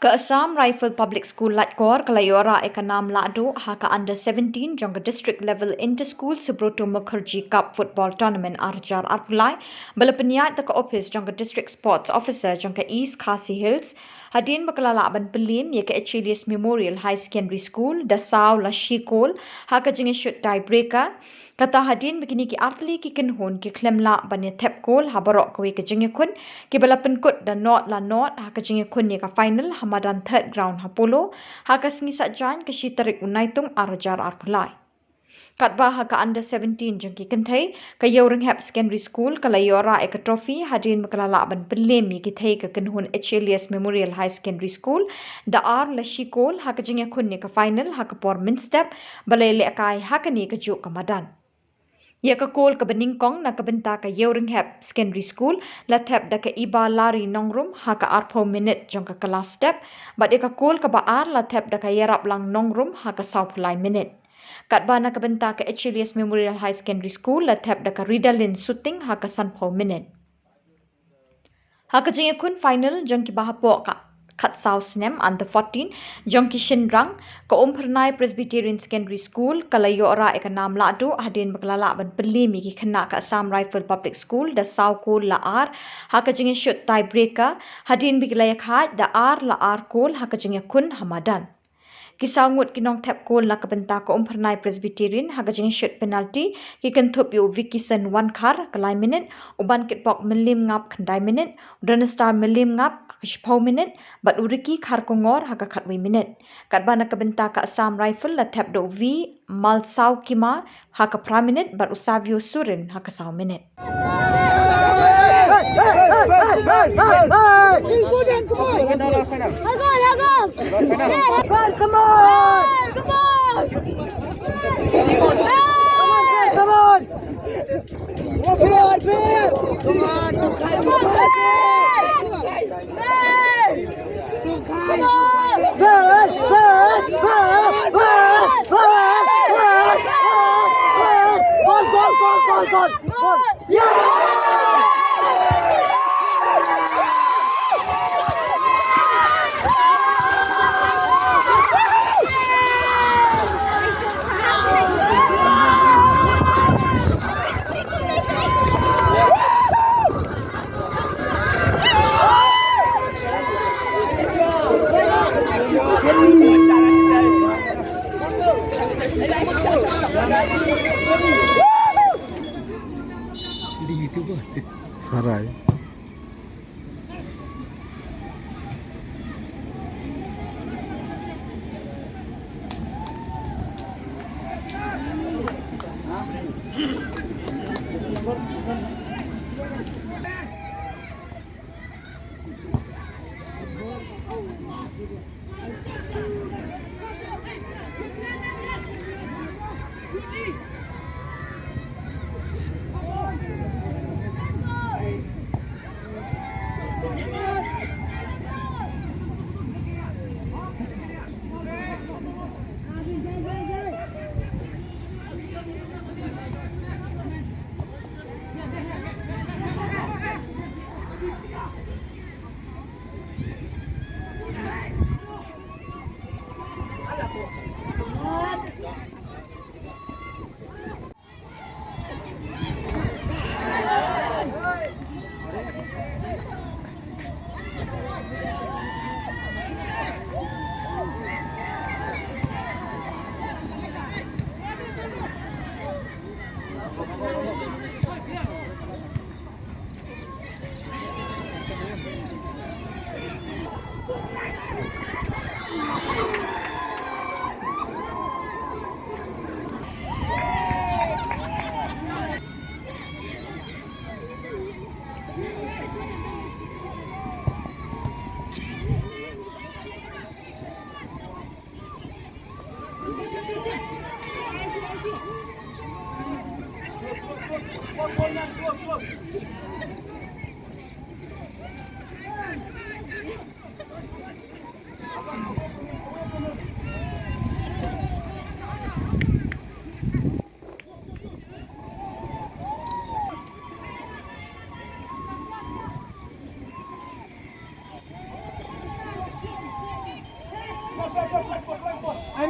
Ke Assam Rifle Public School Latkor Kalayora Ekanam Lado haka Under-17 jangka district level inter-school Subroto Mukherjee Cup football tournament Arjar Arpulai bala peniat ke office jangka district sports officer jangka East Khasi Hills hadin bakalala ban pelim ye ke Achilles Memorial High Secondary School Dasau Lashikol haka jingi shoot tiebreaker kata hadin begini ki artli ki kenhun ki klemla bani tap kol habarok kwe ke jingi kun ki bala penkut dan not la not haka jingi kun ye ka final hamadan third ground hapolo haka singi satjan ke shitarik unaitung arjar arpulai katba haka under-17 jengki kentai ke Iewrynghep Secondary School Kalayora eka trophy hadin makalala ban pelim ye ki thei ke kenhun Achilles Memorial High Secondary School da ar lashikol haka jingi kun ye ka final haka por min step balele akai haka ni ke juk kamadan ia ka kol ka beningkong na ka benta ka Iewrynghep Secondary School la thep da ka iba lari nongrum ha ka arpo minute jong ka kelas step but ia ka kol ka baar la thep da ka yerap lang nongrum ha ka saupulai minute kat ba na ka benta ka Achilles Memorial High Secondary School la thep da ka ridalin shooting ha ka sanpo minute ha ka jingi kun final jong ki bahapo ka Kat South Snem under-14 Jongki Shinrang ke Umphyrnai Presbyterian Secondary School Kalayora eka nam lado hadin baklala ban pelimi ki kena ke Assam Rifle Public School da Sauko Laar haka jingi shoot tiebreaker hadin bigilaya khat da ar Laar kol haka jingi kun hamadan Kisangut kinong tap kol na kabenta ko Umphyrnai Presbyterian haka jingi shoot penalty ki kentup yu Vikison 1 kar kalai minute uban kitpok melim ngap kandai minute udanestar melim ngap kishpau minute bat uriki kar kongor haka katwi minute katba na kabenta ka Assam Rifle la tap do V Malsau Kima haka pra minute bat usavio Surin haka sau minute Sarai.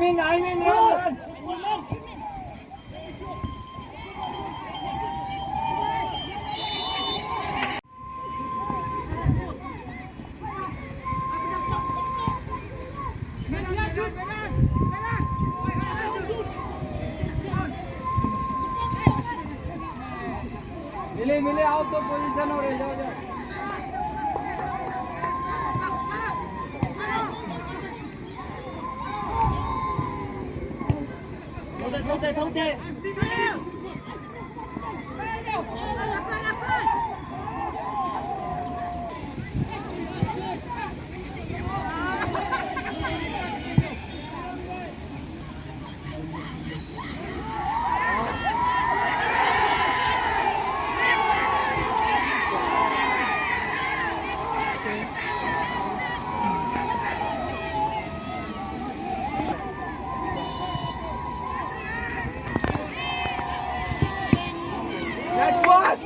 mean, run. मिले आओ तो पोजीशन हो रहे जाओ जाओ थोड़े Next one!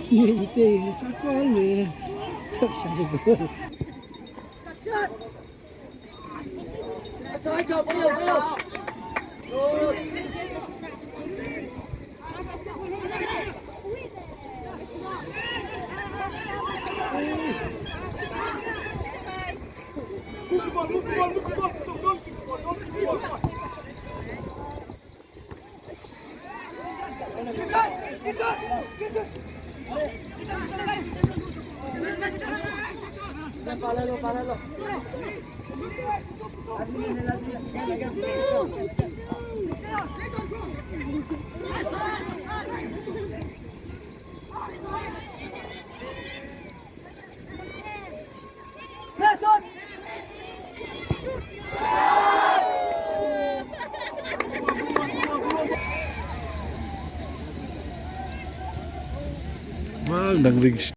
你这啥高没？这啥是个？不要！Páralo. Magandang rigs.